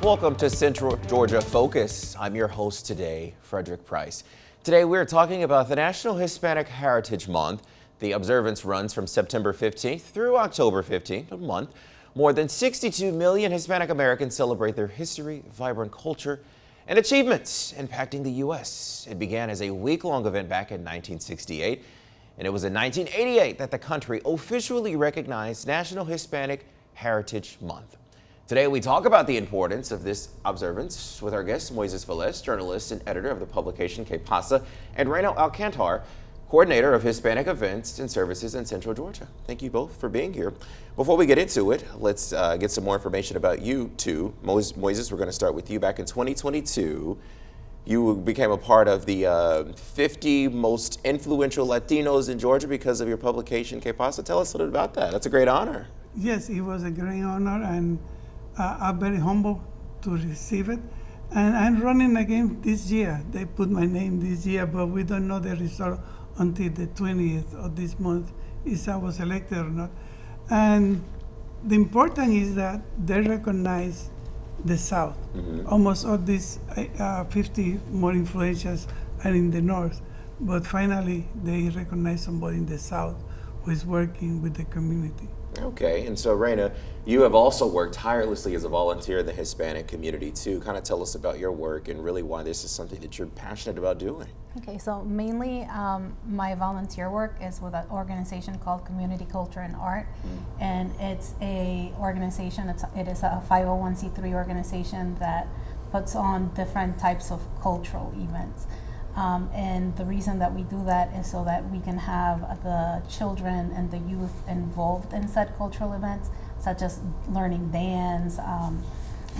Welcome to Central Georgia Focus. I'm your host today, Fredrick Price. Today we're talking about the National Hispanic Heritage Month. The observance runs from September 15th through October 15th, a month. More than 62 million Hispanic Americans celebrate their history, vibrant culture, and achievements impacting the U.S. It began as a week-long event back in 1968, and it was in 1988 that the country officially recognized National Hispanic Heritage Month. Today, we talk about the importance of this observance with our guests, Moisés Vélez, journalist and editor of the publication QuéPasa, and Reyna Alcantar, coordinator of Hispanic events and services in Central Georgia. Thank you both for being here. Before we get into it, let's get some more information about you two. Moisés, we're going to start with you. Back in 2022, you became a part of the 50 most influential Latinos in Georgia because of your publication, QuéPasa. Tell us a little bit about that. That's a great honor. Yes, it was a great honor, and I'm very humble to receive it. And I'm running again this year. They put my name this year, but we don't know the result until the 20th of this month, if I was elected or not. And the important is that they recognize the South. Mm-hmm. Almost all these 50 more influentials are in the North, but finally they recognize somebody in the South who is working with the community. Okay, and so Reyna, you have also worked tirelessly as a volunteer in the Hispanic community too. Kind of tell us about your work and really why this is something that you're passionate about doing. Okay, so mainly my volunteer work is with an organization called Community Culture and Art, and it's a organization. It is a 501c3 organization that puts on different types of cultural events. And the reason that we do that is so that we can have the children and the youth involved in said cultural events, such as learning dance.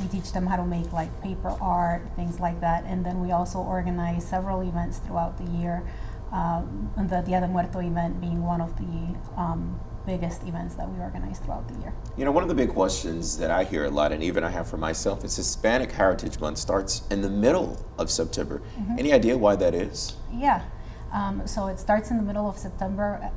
We teach them how to make like paper art, things like that. And then we also organize several events throughout the year. And the Dia de Muerto event being one of the biggest events that we organize throughout the year. You know, one of the big questions that I hear a lot, and even I have for myself, is Hispanic Heritage Month starts in the middle of September. Mm-hmm. Any idea why that is? Yeah. So it starts in the middle of September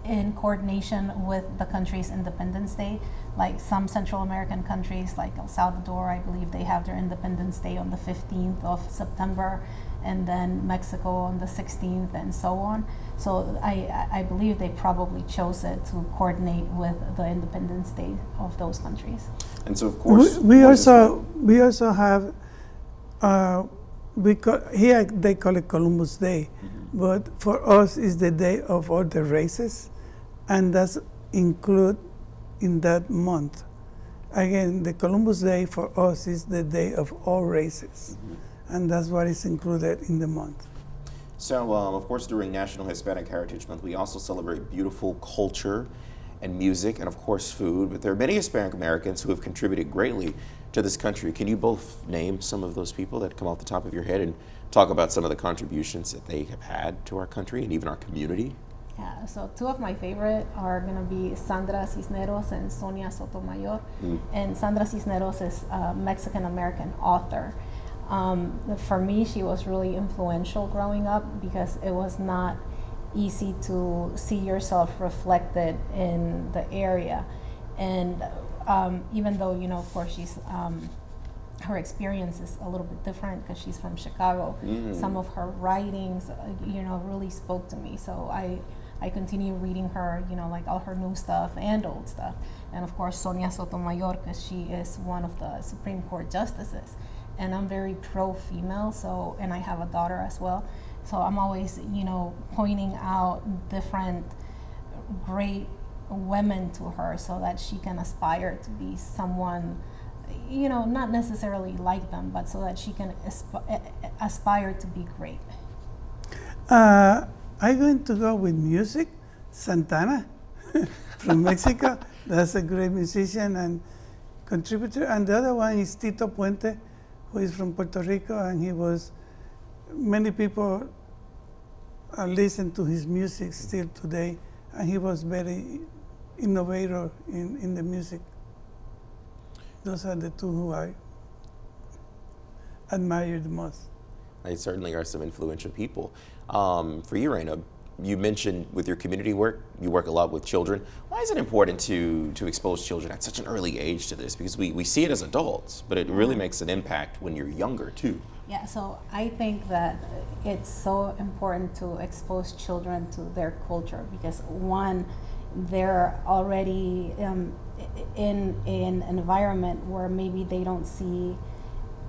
in coordination with the country's Independence Day. Like some Central American countries, like El Salvador, I believe they have their Independence Day on the 15th of September, and then Mexico on the 16th, and so on. So I believe they probably chose it to coordinate with the Independence Day of those countries. And so, of course, we also have here they call it Columbus Day, mm-hmm. but for us it's the day of all the races, and that's included in that month. Again, the Columbus Day for us is the day of all races, mm-hmm. and that's what is included in the month. So, of course, during National Hispanic Heritage Month, we also celebrate beautiful culture and music and, of course, food. But there are many Hispanic Americans who have contributed greatly to this country. Can you both name some of those people that come off the top of your head and talk about some of the contributions that they have had to our country and even our community? Yeah, so two of my favorite are going to be Sandra Cisneros and Sonia Sotomayor. And Sandra Cisneros is a Mexican-American author. For me, she was really influential growing up because it was not easy to see yourself reflected in the area. And even though, you know, of course, she's her experience is a little bit different because she's from Chicago, some of her writings, you know, really spoke to me. So I continue reading her, you know, like all her new stuff and old stuff. And of course, Sonia Sotomayor, because she is one of the Supreme Court justices. And I'm very pro-female, so, and I have a daughter as well. So I'm always, you know, pointing out different great women to her so that she can aspire to be someone, you know, not necessarily like them, but so that she can aspire to be great. I'm going to go with music. Santana from Mexico. That's a great musician and contributor. And the other one is Tito Puente, who is from Puerto Rico, and many people listen to his music still today, and he was very innovator in the music. Those are the two who I admire the most. They certainly are some influential people. For you, Reyna, you mentioned with your community work, you work a lot with children. Why is it important to expose children at such an early age to this? Because we see it as adults, but it really makes an impact when you're younger too. Yeah, so I think that it's so important to expose children to their culture because one, they're already in an environment where maybe they don't see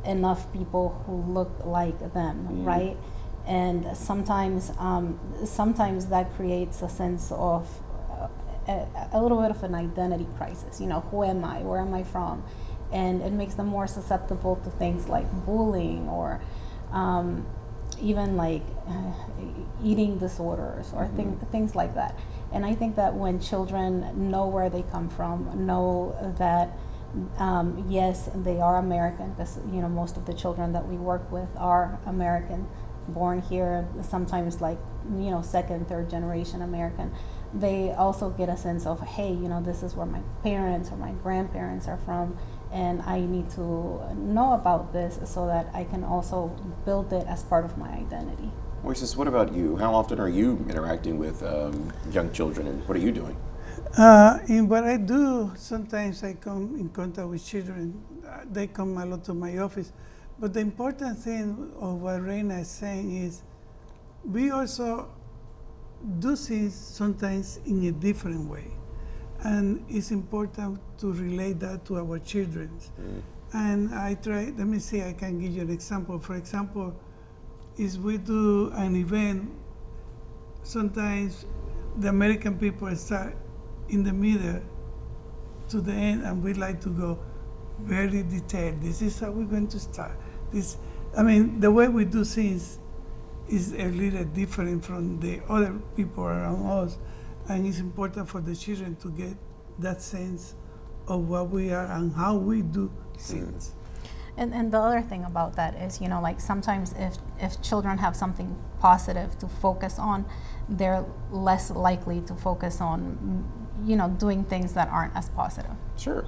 enough people who look like them, right? And sometimes that creates a sense of a little bit of an identity crisis. You know, who am I? Where am I from? And it makes them more susceptible to things like bullying or even like eating disorders or things like that. And I think that when children know where they come from, know that yes, they are American, because you know most of the children that we work with are American, born here, sometimes like you know second, third generation American. They also get a sense of, hey, you know, this is where my parents or my grandparents are from, and I need to know about this so that I can also build it as part of my identity. Moisés, what about you? How often are you interacting with young children, and what are you doing? In what I do, sometimes I come in contact with children. They come a lot to my office. But the important thing of what Reyna is saying is we also do things sometimes in a different way. And it's important to relate that to our children. And I try, let me see, I can give you an example. For example, is we do an event, sometimes the American people start in the middle to the end, and we like to go very detailed. This is how we're going to start. I mean, the way we do things is a little different from the other people around us, and it's important for the children to get that sense of what we are and how we do things. And the other thing about that is, you know, like sometimes if children have something positive to focus on, they're less likely to focus on, you know, doing things that aren't as positive. Sure.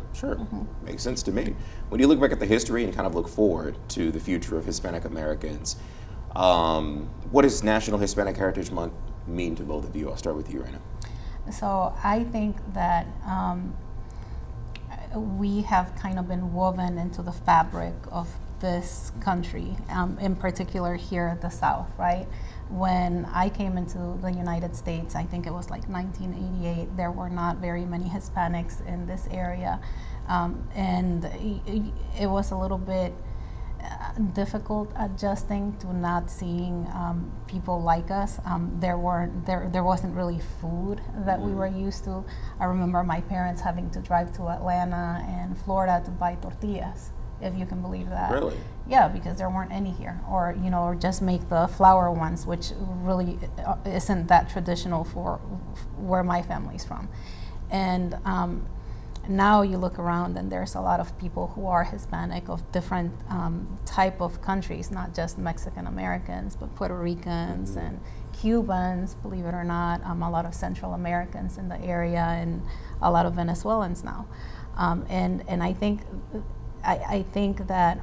Makes sense to me. When you look back at the history and kind of look forward to the future of Hispanic Americans, what does National Hispanic Heritage Month mean to both of you? I'll start with you, Reyna. So I think that we have kind of been woven into the fabric of this country, in particular here at the South, right? When I came into the United States, I think it was like 1988, there were not very many Hispanics in this area. And it was a little bit difficult adjusting to not seeing people like us. There wasn't really food that we were used to. I remember my parents having to drive to Atlanta and Florida to buy tortillas, if you can believe that. Really? Yeah, because there weren't any here, or you know, or just make the flour ones, which really isn't that traditional for where my family's from. And now you look around and there's a lot of people who are Hispanic of different type of countries, not just Mexican Americans, but Puerto Ricans and Cubans, believe it or not, a lot of Central Americans in the area, and a lot of Venezuelans now. And I think that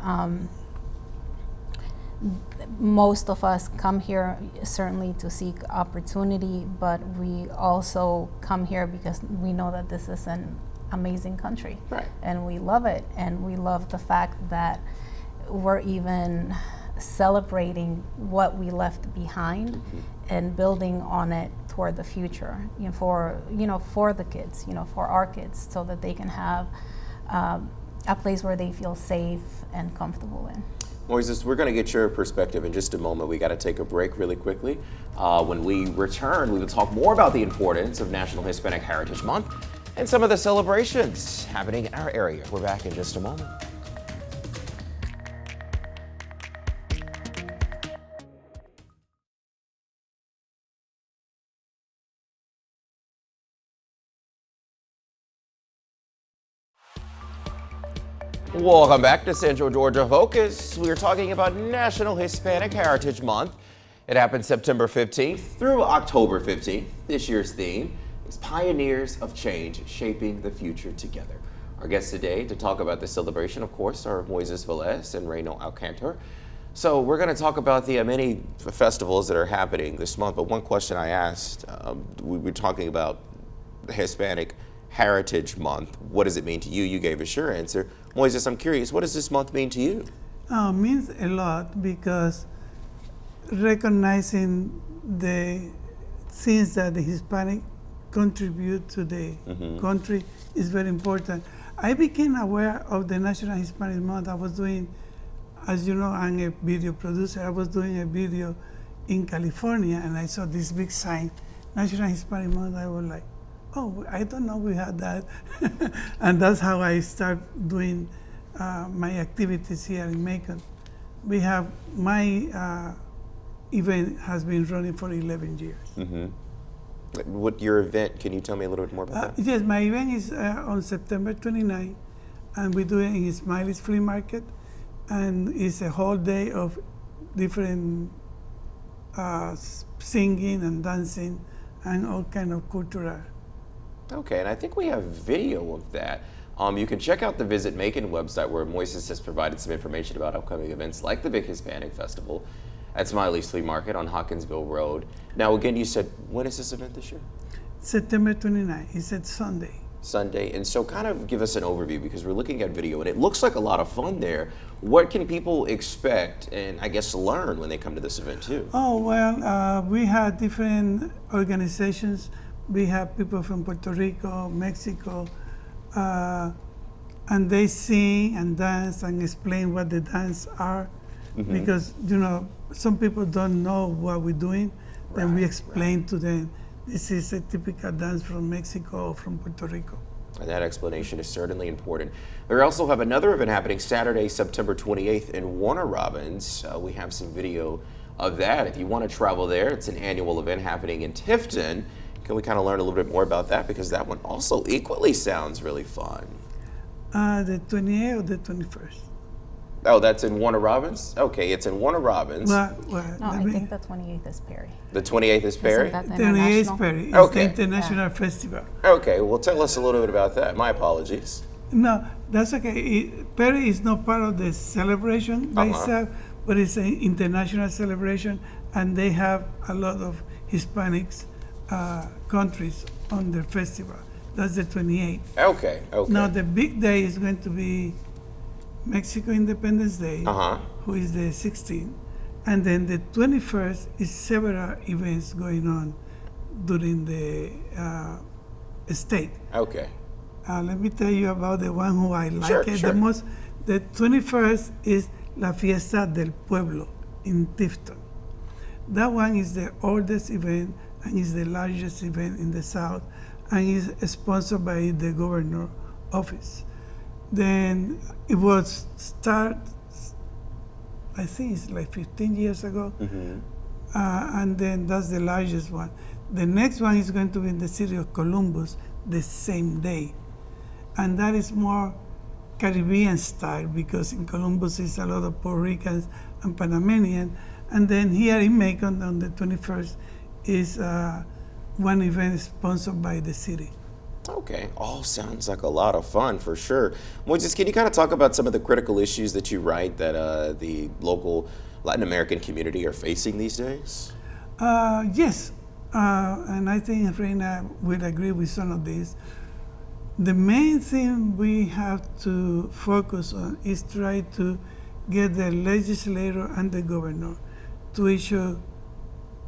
most of us come here certainly to seek opportunity, but we also come here because we know that this is an amazing country, right? And we love it, and we love the fact that we're even celebrating what we left behind and building on it toward the future, for the kids, for our kids, so that they can have a place where they feel safe and comfortable in. Moisés, we're going to get your perspective in just a moment. We got to take a break really quickly. When we return, we will talk more about the importance of National Hispanic Heritage Month and some of the celebrations happening in our area. We're back in just a moment. Welcome back to Central Georgia Focus. We are talking about National Hispanic Heritage Month. It happens September 15th through October 15th. This year's theme is Pioneers of Change, Shaping the Future Together. Our guests today to talk about the celebration, of course, are Moisés Vélez and Reyna Alcantar. So we're going to talk about the many festivals that are happening this month, but one question I asked, we were talking about the Hispanic Heritage Month. What does it mean to you? You gave us your answer. Moisés, I'm curious, what does this month mean to you? Means a lot because recognizing the things that the Hispanic contribute to the country is very important. I became aware of the National Hispanic Month. I was doing, as you know, I'm a video producer. I was doing a video in California and I saw this big sign, National Hispanic Month. I was like, oh, I don't know we had that. And that's how I start doing my activities here in Macon. We have, my event has been running for 11 years. What your event, can you tell me a little bit more about that? Yes, my event is on September 29, and we do it in Smiley's Flea Market, and it's a whole day of different singing and dancing and all kind of cultural. Okay, and I think we have video of that. You can check out the Visit Macon website where Moisés has provided some information about upcoming events like the Big Hispanic Festival at Smiley's Flea Market on Hawkinsville Road. Now, again, you said, when is this event this year? September 29, it's at Sunday. Sunday, and so kind of give us an overview because we're looking at video and it looks like a lot of fun there. What can people expect and I guess learn when they come to this event too? Oh, well, we have different organizations. We have people from Puerto Rico, Mexico, and they sing and dance and explain what the dance are. Because, you know, some people don't know what we're doing, then we explain to them, this is a typical dance from Mexico or from Puerto Rico. And that explanation is certainly important. We also have another event happening Saturday, September 28th in Warner Robins. We have some video of that. If you want to travel there, it's an annual event happening in Tifton. Can we kind of learn a little bit more about that? Because that one also equally sounds really fun. The 28th or the 21st? Oh, that's in Warner Robins? Okay, it's in Warner Robins. No, I think the 28th is Perry. The 28th is Perry? Isn't that the 28th is international? Perry. It's Okay. the International Festival. Okay, well, tell us a little bit about that. My apologies. No, that's okay. Perry is not part of the celebration by itself, but it's an international celebration, and they have a lot of Hispanics countries on their festival. That's the 28th. Okay. Now, the big day is going to be Mexico Independence Day, who is the 16th. And then the 21st is several events going on during the state. Okay. Let me tell you about the one who I like Sure. the most. The 21st is La Fiesta del Pueblo in Tifton. That one is the oldest event and is the largest event in the South and is sponsored by the governor office. Then it was started, I think it's like 15 years ago, and then that's the largest one. The next one is going to be in the city of Columbus the same day, and that is more Caribbean style because in Columbus is a lot of Puerto Ricans and Panamanian, and then here in Macon on the 21st is one event sponsored by the city. Okay, all sounds like a lot of fun for sure. Moisés, can you kind of talk about some of the critical issues that you write that the local Latin American community are facing these days? Yes, and I think Reyna will agree with some of these. The main thing we have to focus on is try to get the legislator and the governor to issue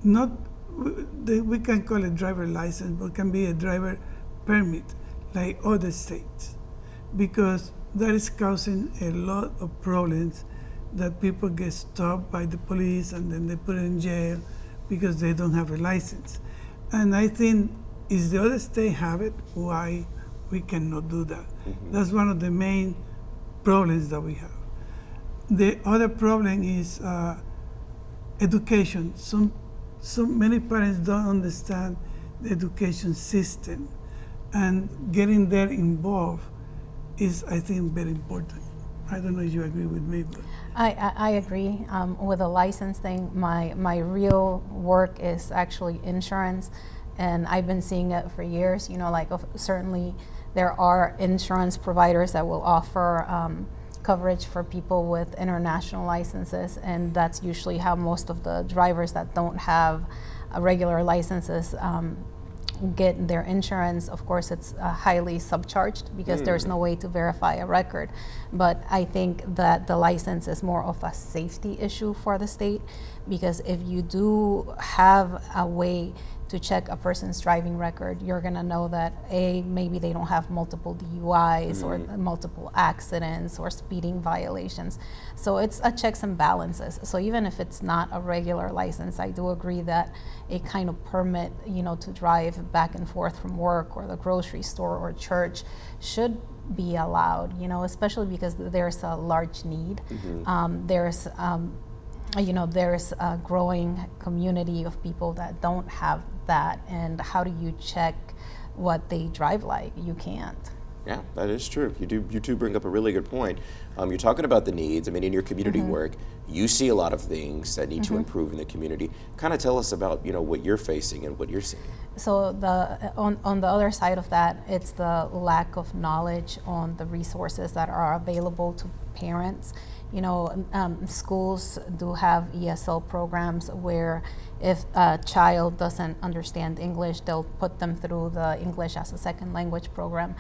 we can call it driver license, but it can be a driver permit like other states, because that is causing a lot of problems that people get stopped by the police and then they put in jail because they don't have a license. And I think if the other state have it, why we cannot do that? That's one of the main problems that we have. The other problem is education. So many parents don't understand the education system, and getting there involved is, I think, very important. I don't know if you agree with me, but I agree with the license thing. My real work is actually insurance, and I've been seeing it for years. You know, like certainly there are insurance providers that will offer coverage for people with international licenses, and that's usually how most of the drivers that don't have regular licenses get their insurance. Of course, it's highly subcharged because there's no way to verify a record. But I think that the license is more of a safety issue for the state, because if you do have a way to check a person's driving record, you're gonna know that maybe they don't have multiple DUIs or multiple accidents or speeding violations. So it's a checks and balances. So even if it's not a regular license, I do agree that a kind of permit, to drive back and forth from work or the grocery store or church should be allowed, especially because there's a large need. There's a growing community of people that don't have that, and how do you check what they drive like? You can't. Yeah, that is true. You do bring up a really good point. You're talking about the needs. I mean, in your community work, you see a lot of things that need to improve in the community. Kind of tell us about what you're facing and what you're seeing. So on the other side of that, it's the lack of knowledge on the resources that are available to parents. Schools do have ESL programs where if a child doesn't understand English, they'll put them through the English as a second language program.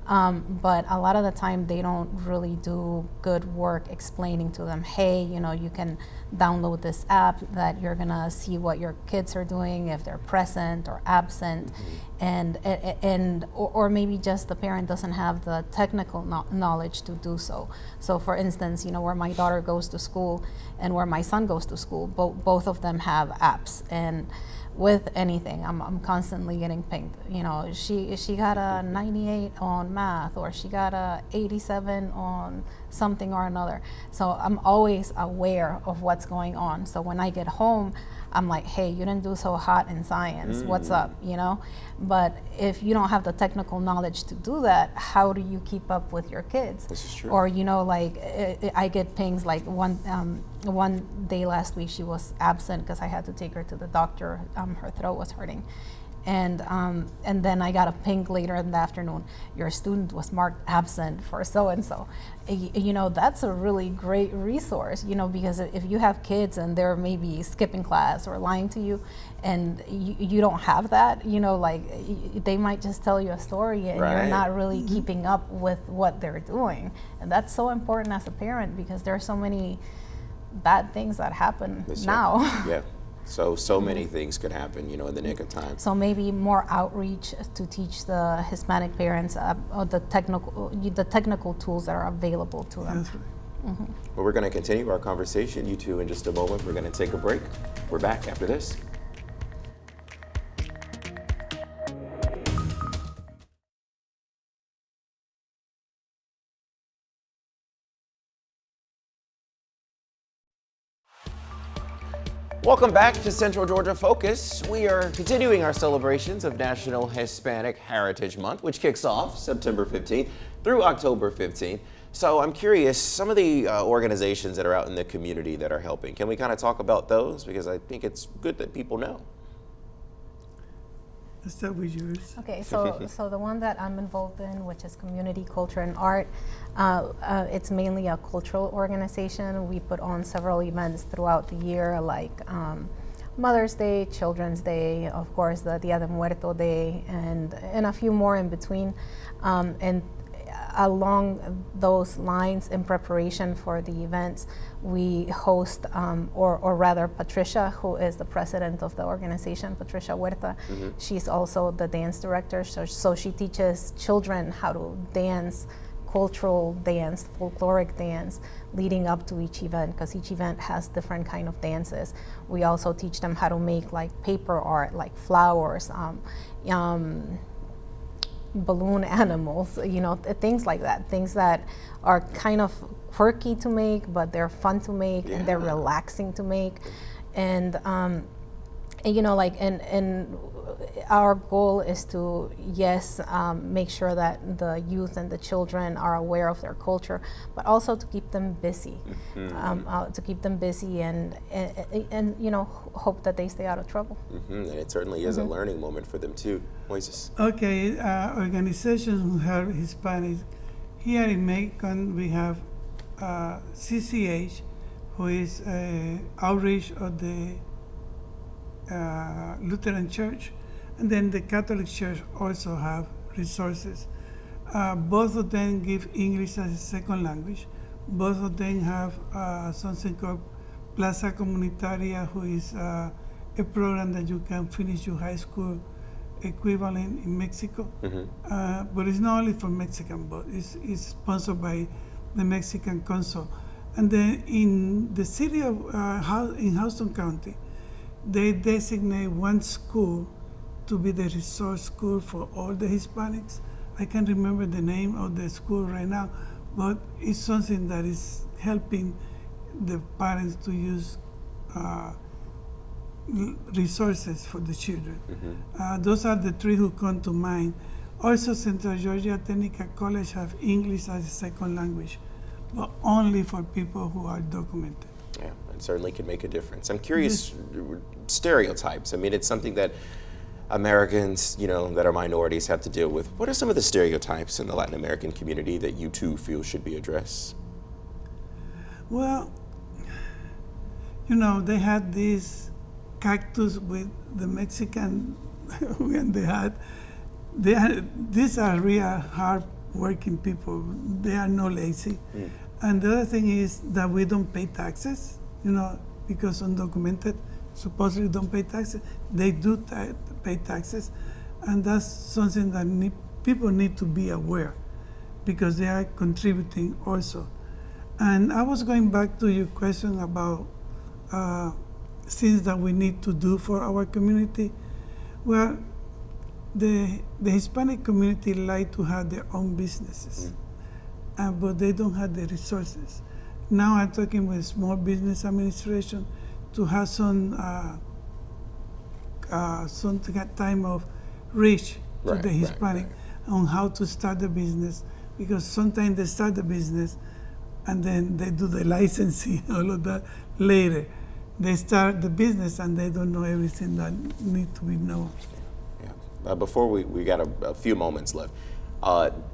But a lot of the time they don't really do good work explaining to them, hey, you can download this app that you're gonna see what your kids are doing, if they're present or absent, or maybe just the parent doesn't have the technical knowledge to do so. So for instance, where my daughter goes to school and where my son goes to school, both of them have apps, and with anything, I'm constantly getting pinged. She got a 98 on math, or she got a 87 on something or another. So I'm always aware of what's going on. So when I get home, I'm like, hey, you didn't do so hot in science. What's up? But if you don't have the technical knowledge to do that, how do you keep up with your kids? This is true. Or I get pings like one day last week she was absent because I had to take her to the doctor. Her throat was hurting. And then I got a ping later in the afternoon. Your student was marked absent for so and so. That's a really great resource. Because if you have kids and they're maybe skipping class or lying to you, and you don't have that, they might just tell you a story, and you're not really keeping up with what they're doing. And that's so important as a parent, because there are so many bad things that happen now. Yeah. So many things could happen, in the nick of time. So maybe more outreach to teach the Hispanic parents the technical tools that are available to them. Well, we're going to continue our conversation, you two, in just a moment. We're going to take a break. We're back after this. Welcome back to Central Georgia Focus. We are continuing our celebrations of National Hispanic Heritage Month, which kicks off September 15th through October 15th. So I'm curious, some of the organizations that are out in the community that are helping, can we kind of talk about those? Because I think it's good that people know. Let's start with yours. Okay, so the one that I'm involved in, which is Community, Culture, and Art, it's mainly a cultural organization. We put on several events throughout the year, like Mother's Day, Children's Day, of course, the Dia de Muerto Day, and a few more in between. And along those lines, in preparation for the events, we host, or rather Patricia, who is the president of the organization, Patricia Huerta, she's also the dance director, so she teaches children how to dance, cultural dance, folkloric dance, leading up to each event, because each event has different kind of dances. We also teach them how to make like paper art, like flowers, balloon animals, things like that, things that are kind of quirky to make, but they're fun to make, and they're relaxing to make. And and our goal is to, make sure that the youth and the children are aware of their culture, but also to keep them busy, and hope that they stay out of trouble. And it certainly is a learning moment for them too. Moisés. Okay, organizations who have Hispanics. Here in Macon, we have CCH, who is outreach of the Lutheran Church, and then the Catholic Church also have resources. Both of them give English as a second language. Both of them have something called Plaza Comunitaria, who is a program that you can finish your high school equivalent in Mexico. But it's not only for Mexican, but it's sponsored by the Mexican Consul. And then in the city of in Houston County, they designate one school to be the resource school for all the Hispanics. I can't remember the name of the school right now, but it's something that is helping the parents to use resources for the children. Those are the three who come to mind. Also, Central Georgia Technical College have English as a second language, but only for people who are documented. Yeah, and certainly can make a difference. I'm curious, stereotypes. I mean, it's something that Americans, that are minorities have to deal with. What are some of the stereotypes in the Latin American community that you too feel should be addressed? Well, they had this cactus with the Mexican, when these are real hard working people. They are not lazy. And the other thing is that we don't pay taxes, because undocumented supposedly don't pay taxes. They do pay taxes, and that's something that people need to be aware, because they are contributing also. And I was going back to your question about things that we need to do for our community. Well, the Hispanic community like to have their own businesses, but they don't have the resources. Now I'm talking with Small Business Administration to have some time of reach to the Hispanic on how to start the business, because sometimes they start the business and then they do the licensing, all of that later. They start the business and they don't know everything that needs to be known. Yeah. Before we got a few moments left.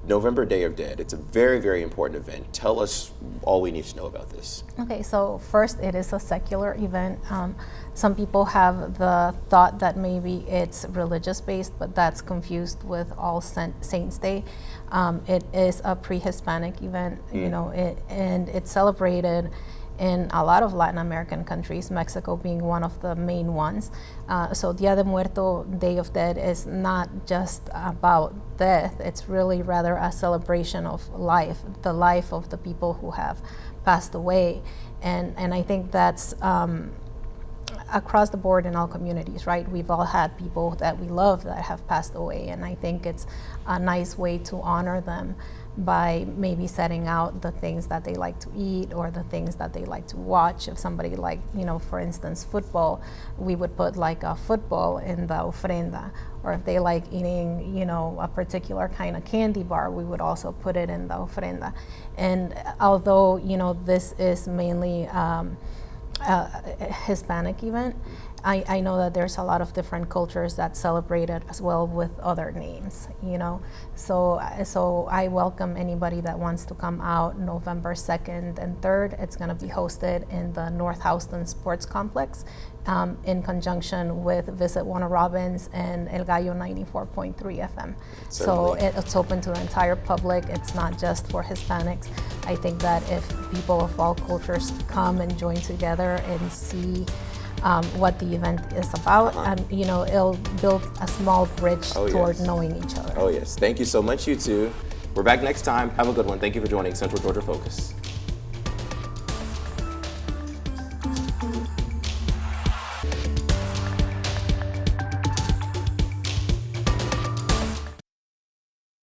November Day of Dead, it's a very, very important event. Tell us all we need to know about this. Okay, so first, it is a secular event. Some people have the thought that maybe it's religious based, but that's confused with All Saints Day. It is a pre-Hispanic event, and it's celebrated in a lot of Latin American countries, Mexico being one of the main ones. So Dia de Muerto, Day of Dead, is not just about death. It's really rather a celebration of life, the life of the people who have passed away. And I think that's across the board in all communities, right? We've all had people that we love that have passed away, and I think it's a nice way to honor them by maybe setting out the things that they like to eat or the things that they like to watch. If somebody like, for instance, football, we would put like a football in the ofrenda. Or if they like eating, a particular kind of candy bar, we would also put it in the ofrenda. And although, this is mainly a Hispanic event, I know that there's a lot of different cultures that celebrate it as well with other names, So I welcome anybody that wants to come out November 2nd and 3rd. It's going to be hosted in the North Houston Sports Complex in conjunction with Visit Warner Robins and El Gallo 94.3 FM. So it's open to the entire public. It's not just for Hispanics. I think that if people of all cultures come and join together and see what the event is about, it'll build a small bridge toward knowing each other. Oh yes, thank you so much, you two. We're back next time. Have a good one. Thank you for joining Central Georgia Focus.